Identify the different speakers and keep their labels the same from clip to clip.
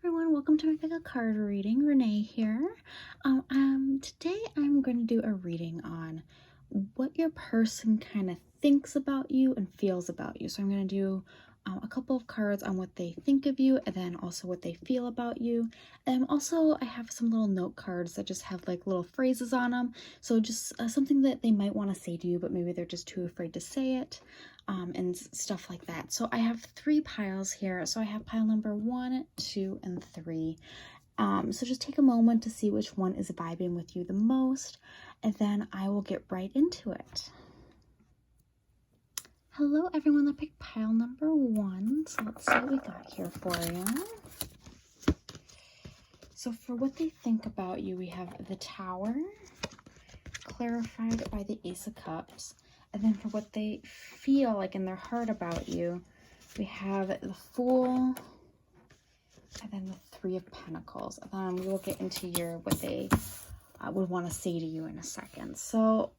Speaker 1: everyone, welcome to my Pick a Card reading. Renee here. Today I'm going to do a reading on what your person kind of thinks about you and feels about you. So I'm going to do a couple of cards on what they think of you and then also what they feel about you. And also I have some little note cards that just have like little phrases on them. So just something that they might want to say to you, but maybe they're just too afraid to say it. And stuff like that. So I have 3 piles here. So I have pile number 1, 2, and 3. So just take a moment to see which one is vibing with you the most, and then I will get right into it. Hello everyone that picked pile number 1. So let's see what we got here for you. So for what they think about you, we have the Tower, clarified by the Ace of Cups. And then for what they feel like in their heart about you, we have the Fool, and then the 3 of Pentacles. And then we will get into what they would want to say to you in a second. So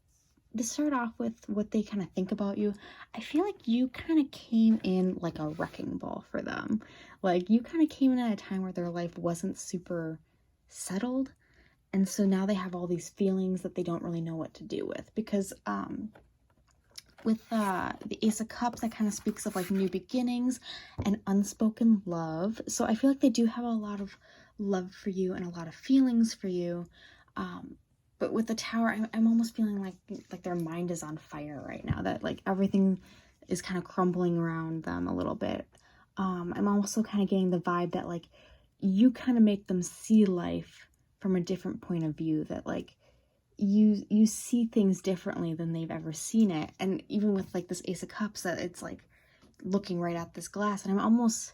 Speaker 1: to start off with what they kind of think about you, I feel like you kind of came in like a wrecking ball for them. Like you kind of came in at a time where their life wasn't super settled. And so now they have all these feelings that they don't really know what to do with, because with the Ace of Cups, that kind of speaks of like new beginnings and unspoken love. So I feel like they do have a lot of love for you and a lot of feelings for you. But with the Tower, I'm almost feeling like their mind is on fire right now, that like everything is kind of crumbling around them a little bit. I'm also kind of getting the vibe that like you kind of make them see life from a different point of view, that like you see things differently than they've ever seen it. And even with like this Ace of Cups, that it's like looking right at this glass, and I'm almost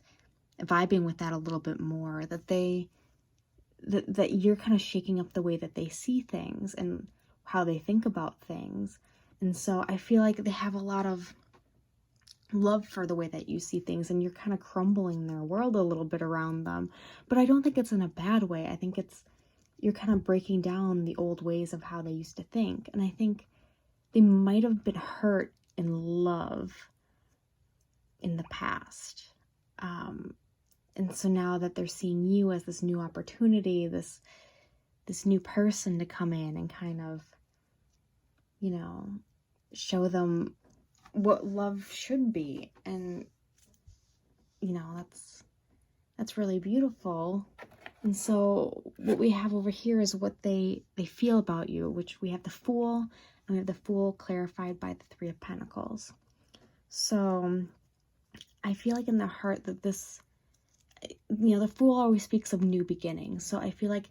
Speaker 1: vibing with that a little bit more, that that you're kind of shaking up the way that they see things and how they think about things. And so I feel like they have a lot of love for the way that you see things, and you're kind of crumbling their world a little bit around them. But I don't think it's in a bad way. I think you're kind of breaking down the old ways of how they used to think. And I think they might have been hurt in love in the past. And so now that they're seeing you as this new opportunity, this new person to come in and kind of, you know, show them what love should be. And, you know, that's really beautiful. And so what we have over here is what they feel about you, which we have the Fool, and we have the Fool clarified by the 3 of Pentacles. So I feel like in their heart that this, you know, the Fool always speaks of new beginnings. So I feel like,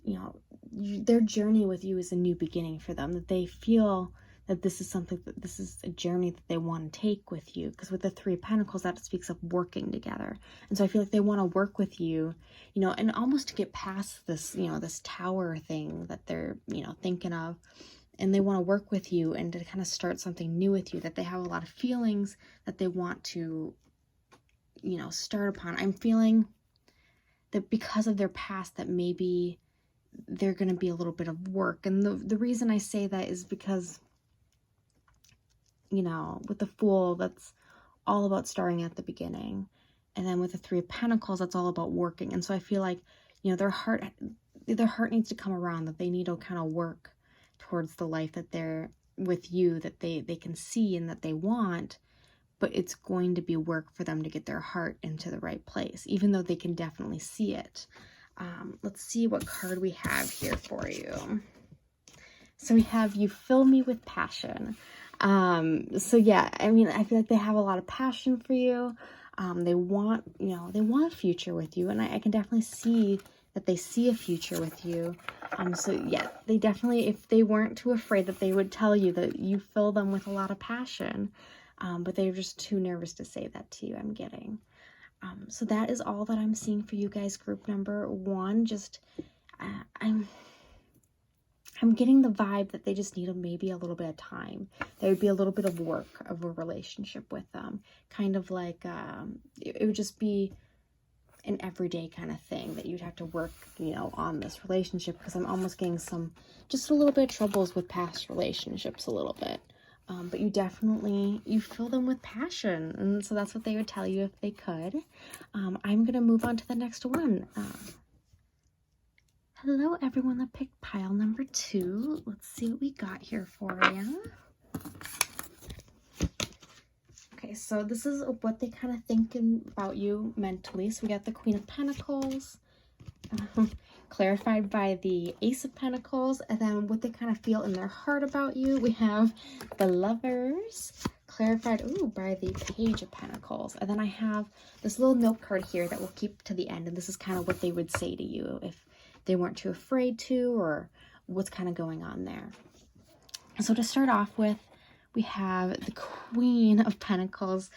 Speaker 1: you know, their journey with you is a new beginning for them, that they feel that this is a journey that they want to take with you. Because with the 3 of Pentacles, that speaks of working together. And so I feel like they want to work with you, you know, and almost to get past this, you know, this Tower thing that they're, you know, thinking of. And they want to work with you and to kind of start something new with you, that they have a lot of feelings that they want to, you know, start upon. I'm feeling that because of their past, that maybe they're going to be a little bit of work. And the reason I say that is because, you know, with the Fool, that's all about starting at the beginning. And then with the 3 of Pentacles, that's all about working. And so I feel like, you know, their heart needs to come around, that they need to kind of work towards the life that they're with you, that they can see and that they want. But it's going to be work for them to get their heart into the right place, even though they can definitely see it. Let's see what card we have here for you. So we have You Fill Me With Passion. So yeah, I mean, I feel like they have a lot of passion for you. They want, you know, they want a future with you. And I can definitely see that they see a future with you. So yeah, they definitely, if they weren't too afraid, that they would tell you that you fill them with a lot of passion. But they're just too nervous to say that to you, I'm getting. So that is all that I'm seeing for you guys, group number 1. Just, I'm getting the vibe that they just need maybe a little bit of time. There would be a little bit of work of a relationship with them. Kind of like, it would just be an everyday kind of thing that you'd have to work, you know, on this relationship. Because I'm almost getting just a little bit of troubles with past relationships a little bit. but you fill them with passion. And so that's what they would tell you if they could. I'm going to move on to the next one. Hello, everyone that picked pile number 2. Let's see what we got here for you. Okay, so this is what they kind of think about you mentally. So we got the Queen of Pentacles, clarified by the Ace of Pentacles, and then what they kind of feel in their heart about you. We have the Lovers, clarified by the Page of Pentacles. And then I have this little note card here that we'll keep to the end, and this is kind of what they would say to you if they weren't too afraid to, or what's kind of going on there. So to start off with, we have the Queen of Pentacles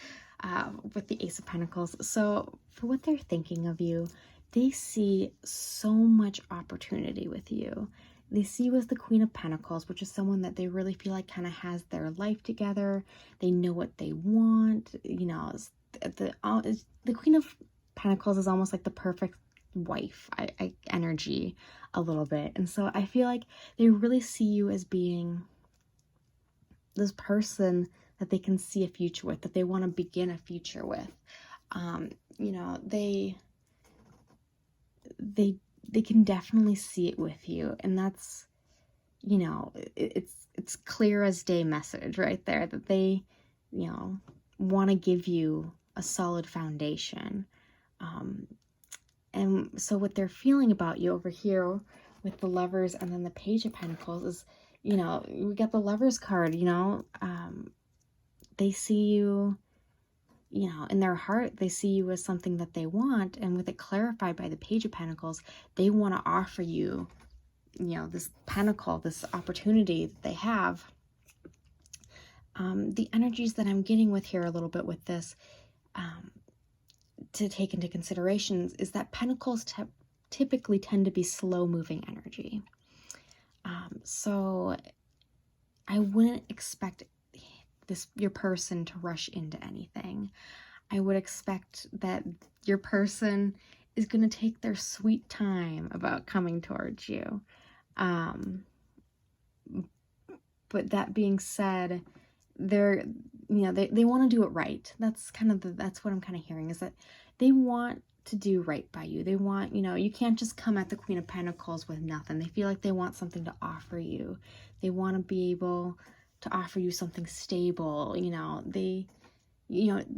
Speaker 1: with the Ace of Pentacles. So for what they're thinking of you, they see so much opportunity with you. They see you as the Queen of Pentacles, which is someone that they really feel like kind of has their life together. They know what they want. You know, the Queen of Pentacles is almost like the perfect wife energy a little bit. And so I feel like they really see you as being this person that they can see a future with, that they want to begin a future with. You know, they can definitely see it with you, and that's, you know, it's clear as day message right there that they, you know, want to give you a solid foundation. And so what they're feeling about you over here with the Lovers and then the Page of Pentacles is, you know, we got the Lovers card, you know, they see you, you know, in their heart, they see you as something that they want. And with it clarified by the Page of Pentacles, they want to offer you, you know, this pentacle, this opportunity that they have. The energies that I'm getting with here a little bit with this, to take into consideration, is that Pentacles typically tend to be slow moving energy. So I wouldn't expect your person to rush into anything. I would expect that your person is going to take their sweet time about coming towards you. But that being said, they want to do it right. That's what I'm kind of hearing, is that they want to do right by you. They want, you know, you can't just come at the Queen of Pentacles with nothing. They feel like they want something to offer you. They want to be able to offer you something stable. You know, they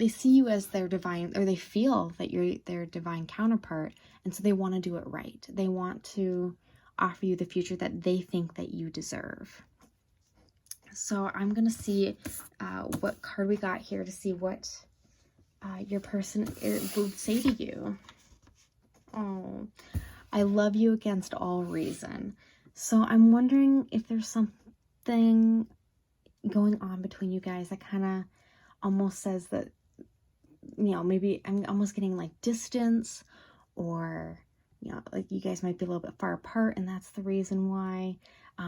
Speaker 1: see you as their divine, or they feel that you're their divine counterpart, and so they want to do it right. They want to offer you the future that they think that you deserve. So I'm going to see what card we got here to see what your person would say to you. Oh, I love you against all reason. So I'm wondering if there's something going on between you guys that kind of almost says that, you know, maybe I'm almost getting like distance, or, you know, like you guys might be a little bit far apart, and that's the reason why.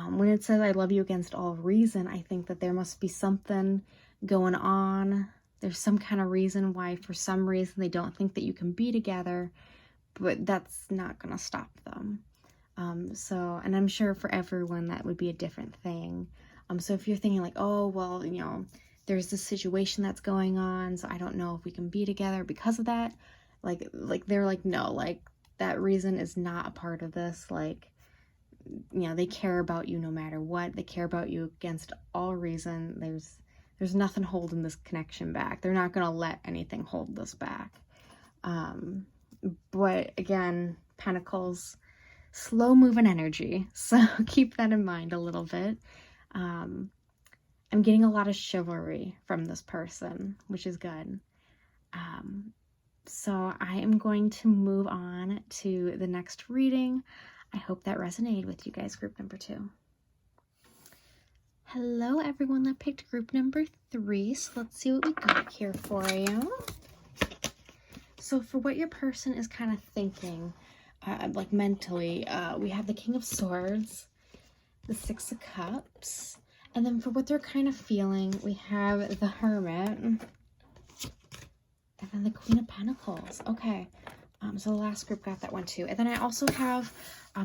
Speaker 1: When it says I love you against all reason, I think that there must be something going on. There's some kind of reason why, for some reason, they don't think that you can be together, but that's not going to stop them. And I'm sure for everyone that would be a different thing. So if you're thinking like, oh, well, you know, there's this situation that's going on, so I don't know if we can be together because of that. Like they're like, no, like that reason is not a part of this. Like, you know, they care about you no matter what. They care about you against all reason. There's nothing holding this connection back. They're not going to let anything hold this back. But again, Pentacles, slow moving energy. So keep that in mind a little bit. I'm getting a lot of chivalry from this person, which is good. So I am going to move on to the next reading. I hope that resonated with you guys, group number 2. Hello, everyone that picked group number 3. So let's see what we got here for you. So for what your person is kind of thinking, like mentally, we have the King of Swords, the Six of Cups, and then for what they're kind of feeling, we have the Hermit, and then the Queen of Pentacles. Okay, so the last group got that one too. And then I also have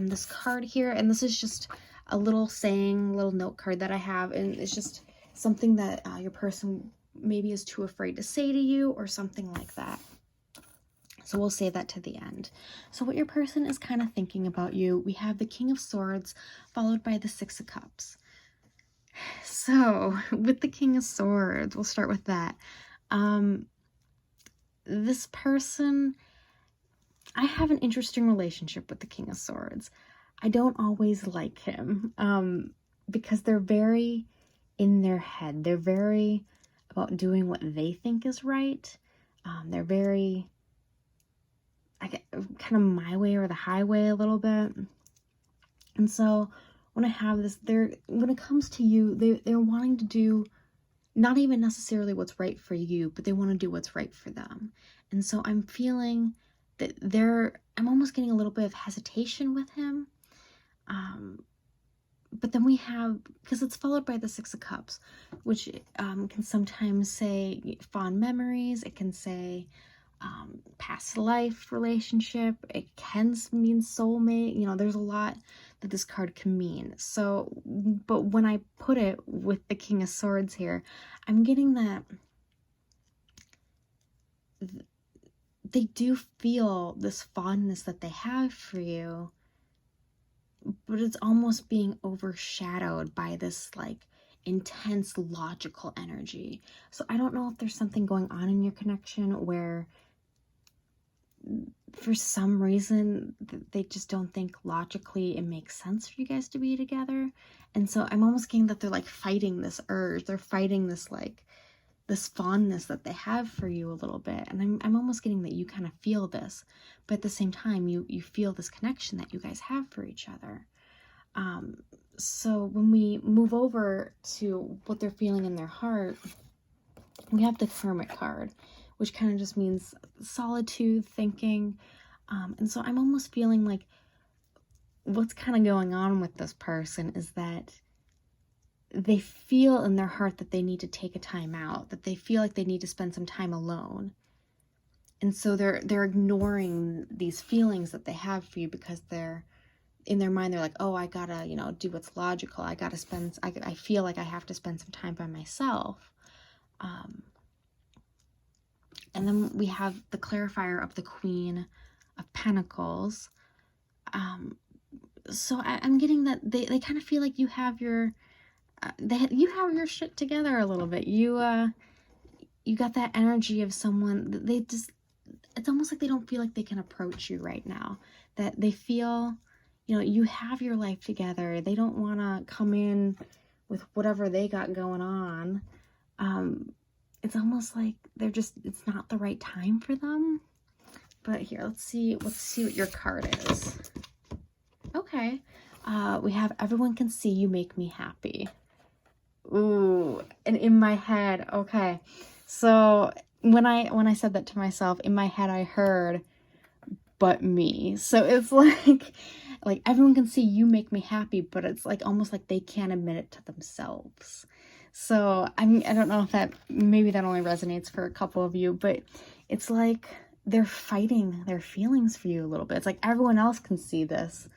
Speaker 1: this card here, and this is just a little saying, little note card that I have, and it's just something that your person maybe is too afraid to say to you, or something like that. So we'll save that to the end. So what your person is kind of thinking about you, we have the King of Swords followed by the Six of Cups. So with the King of Swords, we'll start with that. This person, I have an interesting relationship with the King of Swords. I don't always like him because they're very in their head. They're very about doing what they think is right. They're very kind of my way or the highway a little bit. And so when I have this, when it comes to you, they're wanting to do not even necessarily what's right for you, but they want to do what's right for them. And so I'm feeling that I'm almost getting a little bit of hesitation with him. But then we have, because it's followed by the Six of Cups, which can sometimes say fond memories. It can say past life relationship. It can mean soulmate. You know, there's a lot that this card can mean. So, but when I put it with the King of Swords here, I'm getting that they do feel this fondness that they have for you, but it's almost being overshadowed by this like intense logical energy. So I don't know if there's something going on in your connection where for some reason they just don't think logically it makes sense for you guys to be together. And so I'm almost getting that they're like fighting this urge. They're fighting this like this fondness that they have for you a little bit. And I'm almost getting that you kind of feel this, but at the same time you feel this connection that you guys have for each other. So when we move over to what they're feeling in their heart, we have the Hermit card, which kind of just means solitude, thinking. And so I'm almost feeling like what's kind of going on with this person is that they feel in their heart that they need to take a time out, that they feel like they need to spend some time alone. And so they're ignoring these feelings that they have for you because they're in their mind, they're like, oh, I gotta, do what's logical. I feel like I have to spend some time by myself. And then we have the clarifier of the Queen of Pentacles. So I'm getting that they kind of feel like you have your shit together a little bit. You got that energy of someone. It's almost like they don't feel like they can approach you right now. That they feel, you have your life together. They don't want to come in with whatever they got going on. It's almost like it's not the right time for them. But here, let's see what your card is. Okay. We have everyone can see you make me happy. Ooh, and in my head, okay. So when I said that to myself, in my head I heard, but me. So it's like everyone can see you make me happy, but it's like almost like they can't admit it to themselves. So I don't know if maybe that only resonates for a couple of you, but it's like they're fighting their feelings for you a little bit. It's like everyone else can see this,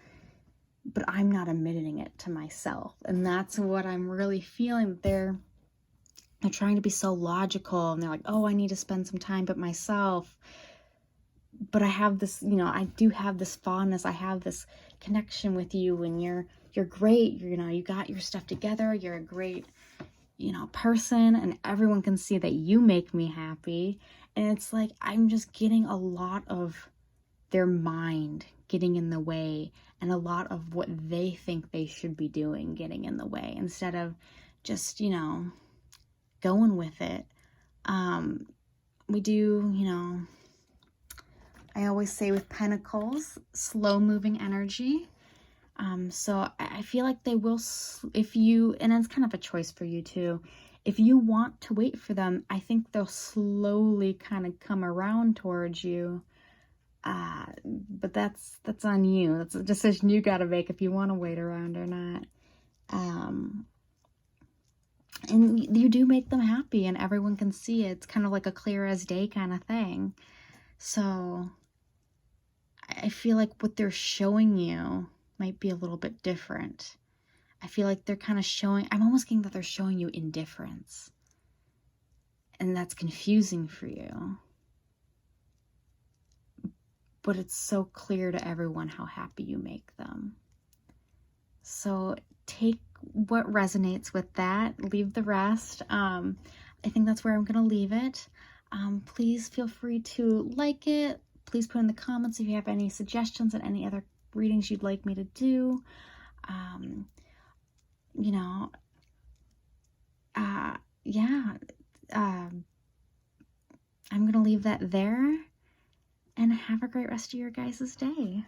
Speaker 1: but I'm not admitting it to myself. And that's what I'm really feeling. They're trying to be so logical, and they're like, oh, I need to spend some time with myself. But I have this, I do have this fondness. I have this connection with you, and you're great. You got your stuff together. You're a great, person, and everyone can see that you make me happy. And it's like, I'm just getting a lot of their mind getting in the way, and a lot of what they think they should be doing getting in the way, instead of just, going with it. We do, I always say with Pentacles, slow moving energy. So I feel like they will, and it's kind of a choice for you too. If you want to wait for them, I think they'll slowly kind of come around towards you. But that's on you. That's a decision you got to make if you want to wait around or not. And you do make them happy, and everyone can see it. It's kind of like a clear as day kind of thing. So I feel like what they're showing you might be a little bit different. I feel like they're kind of showing, I'm almost getting that they're showing you indifference. And that's confusing for you. But it's so clear to everyone how happy you make them. So take what resonates with that, leave the rest. I think that's where I'm going to leave it. Please feel free to like it. Please put in the comments if you have any suggestions and any other readings you'd like me to do. You know, yeah, I'm going to leave that there, and have a great rest of your guys' day.